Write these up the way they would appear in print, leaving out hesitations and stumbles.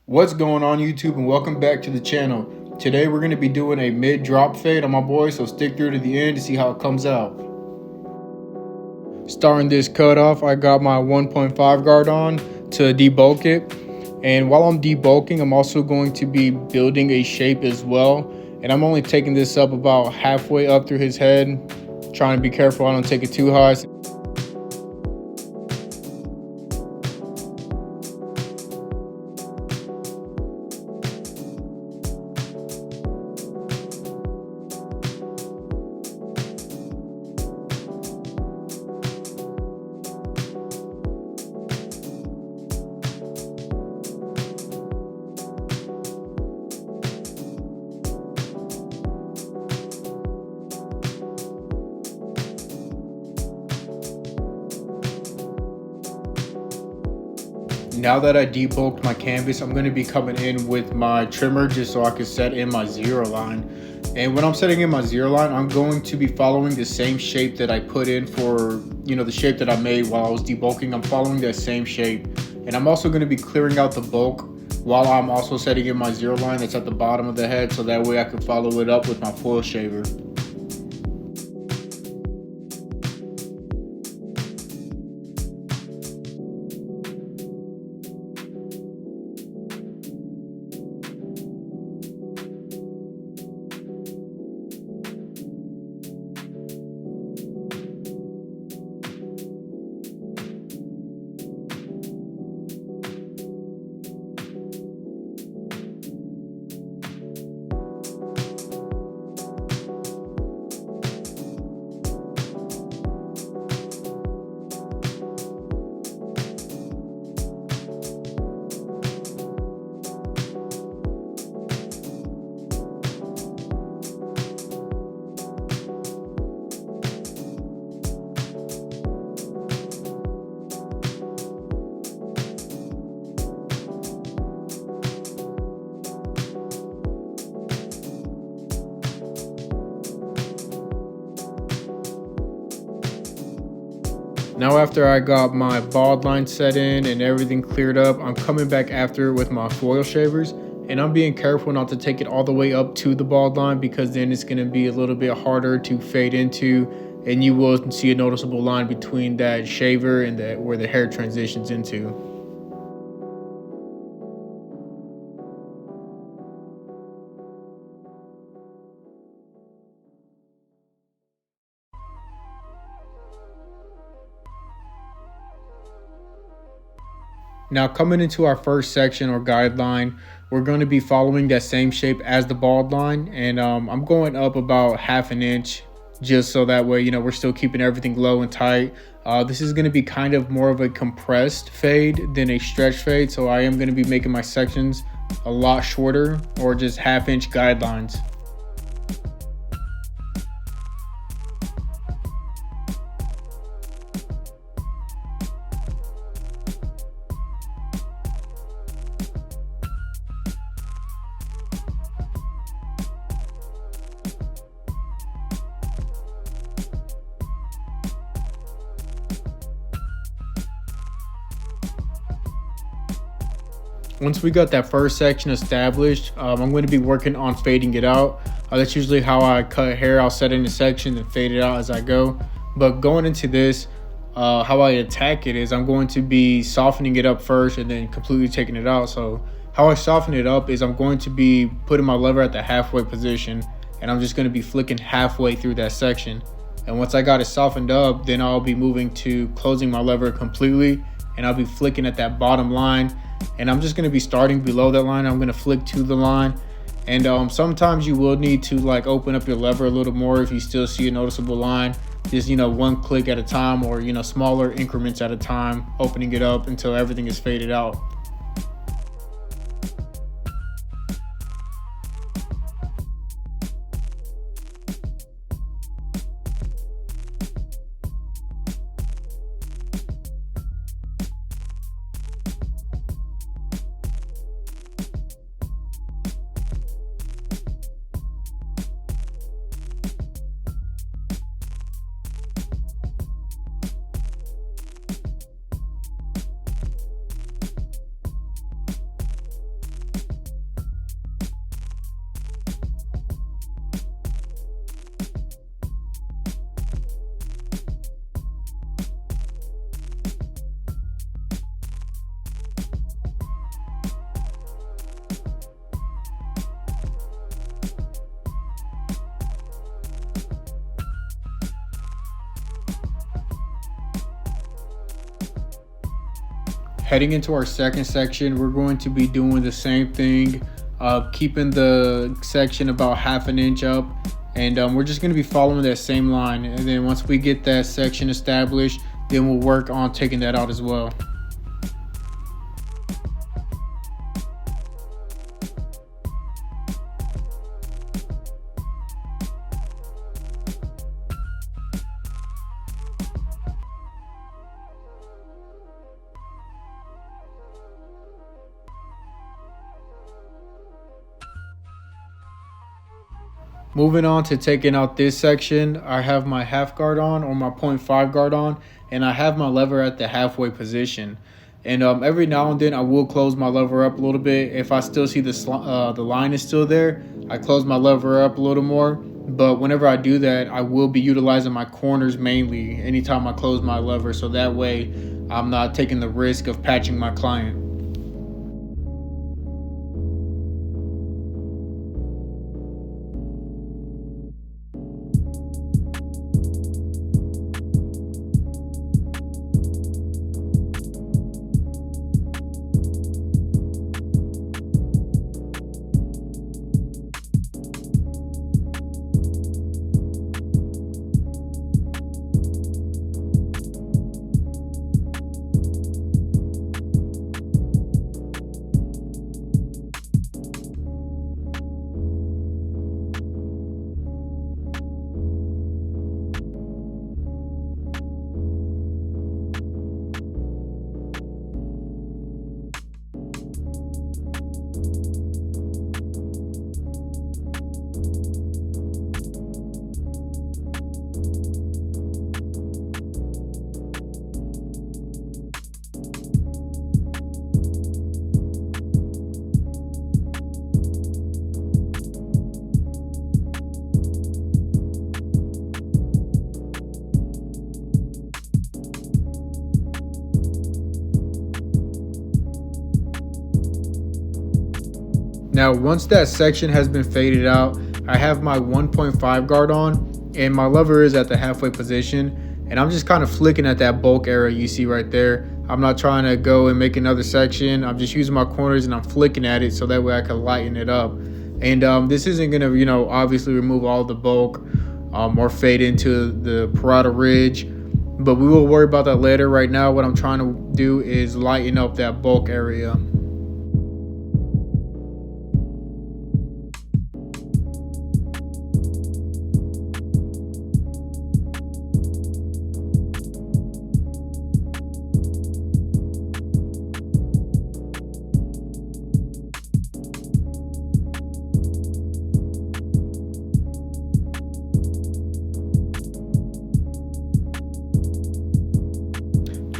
What's going on YouTube, and welcome back to the channel. Today we're going to be doing a mid drop fade on my boy, so stick through to the end to see how it comes out. Starting this cut off, I got my 1.5 guard on to debulk it, and while I'm debulking, I'm also going to be building a shape as well, and I'm only taking this up about halfway up through his head, trying to be careful I don't take it too high. Now that I debulked my canvas, I'm going to be coming in with my trimmer just so I can set in my zero line. And when I'm setting in my zero line, I'm going to be following the same shape that I put in for, the shape that I made while I was debulking. I'm following that same shape. And I'm also going to be clearing out the bulk while I'm also setting in my zero line that's at the bottom of the head, so that way I can follow it up with my foil shaver. Now after I got my bald line set in and everything cleared up, I'm coming back after with my foil shavers, and I'm being careful not to take it all the way up to the bald line, because then it's going to be a little bit harder to fade into, and you will see a noticeable line between that shaver and where the hair transitions into. Now coming into our first section or guideline, we're going to be following that same shape as the bald line, and I'm going up about ½ an inch just so that way we're still keeping everything low and tight. This is going to be kind of more of a compressed fade than a stretch fade, so I am going to be making my sections a lot shorter, or just ½ inch guidelines. Once we got that first section established, I'm going to be working on fading it out. That's usually how I cut hair. I'll set in a section and fade it out as I go. But going into this, how I attack it is I'm going to be softening it up first and then completely taking it out. So how I soften it up is I'm going to be putting my lever at the halfway position, and I'm just going to be flicking halfway through that section. And once I got it softened up, then I'll be moving to closing my lever completely, and I'll be flicking at that bottom line. And I'm just going to be starting below that line. I'm going to flick to the line, and sometimes you will need to open up your lever a little more if you still see a noticeable line. Just one click at a time, or smaller increments at a time, opening it up until everything is faded out. Heading into our second section, we're going to be doing the same thing, keeping the section about half an inch up, and we're just going to be following that same line. And then once we get that section established, then we'll work on taking that out as well. Moving on to taking out this section, I have my half guard on, or my 0.5 guard on, and I have my lever at the halfway position. And every now and then I will close my lever up a little bit. If I still see the line is still there, I close my lever up a little more. But whenever I do that, I will be utilizing my corners mainly anytime I close my lever, so that way I'm not taking the risk of patching my client. Now, once that section has been faded out, I have my 1.5 guard on, and my lever is at the halfway position, and I'm just kind of flicking at that bulk area you see right there. I'm not trying to go and make another section. I'm just using my corners and I'm flicking at it so that way I can lighten it up. And this isn't gonna, obviously remove all the bulk or fade into the parietal ridge, but we will worry about that later. Right now, what I'm trying to do is lighten up that bulk area.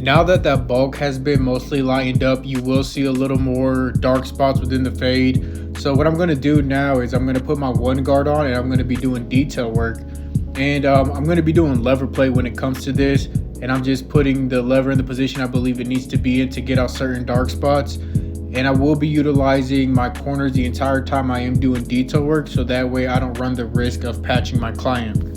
Now that that bulk has been mostly lightened up, you will see a little more dark spots within the fade. So what I'm going to do now is I'm going to put my one guard on, and I'm going to be doing detail work. And I'm going to be doing lever play when it comes to this. And I'm just putting the lever in the position I believe it needs to be in to get out certain dark spots. And I will be utilizing my corners the entire time I am doing detail work, so that way I don't run the risk of patching my client.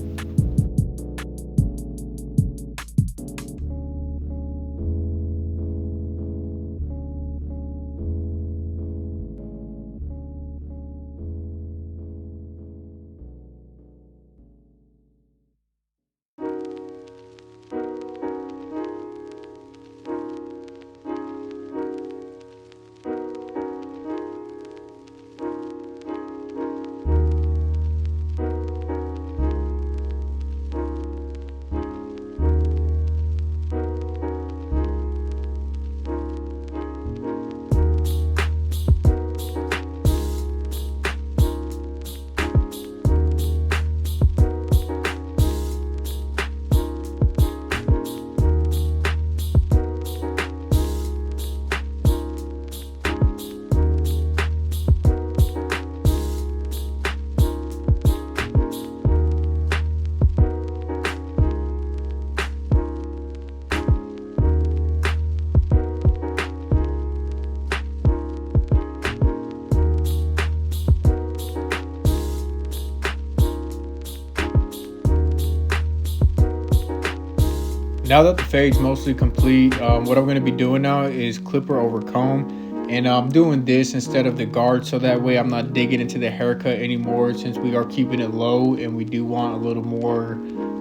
Now that the fade's mostly complete, what I'm going to be doing now is clipper over comb. And I'm doing this instead of the guard, so that way I'm not digging into the haircut anymore, since we are keeping it low and we do want a little more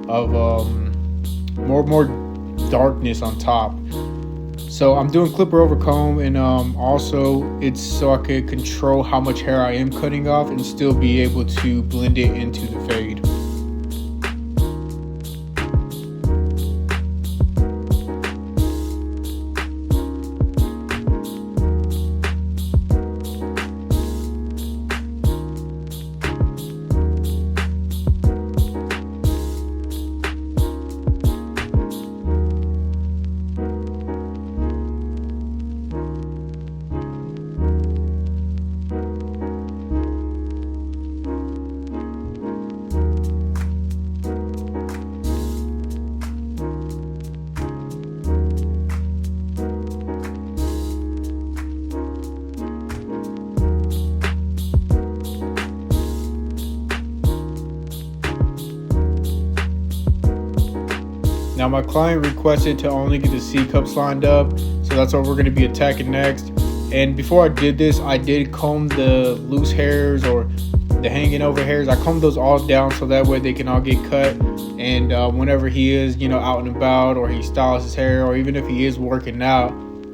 of more darkness on top. So I'm doing clipper over comb, and also it's so I could control how much hair I am cutting off and still be able to blend it into the fade. Now my client requested to only get the C cups lined up, so that's what we're going to be attacking next. And before I did this, I did comb the loose hairs or the hanging over hairs. I combed those all down so that way they can all get cut. And whenever he is, out and about, or he styles his hair, or even if he is working out,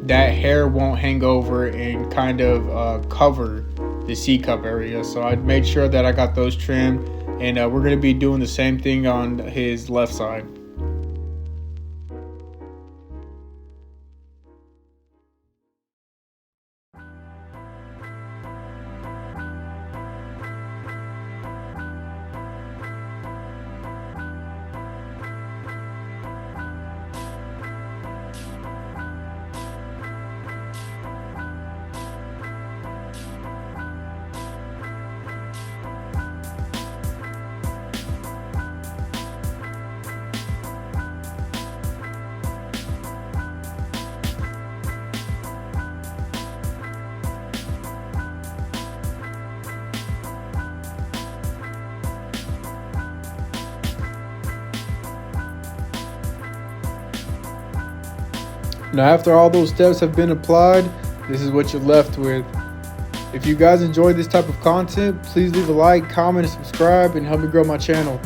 that hair won't hang over and kind of cover the C cup area. So I made sure that I got those trimmed, and we're going to be doing the same thing on his left side. Now after all those steps have been applied, this is what you're left with. If you guys enjoyed this type of content, please leave a like, comment, and subscribe, and help me grow my channel.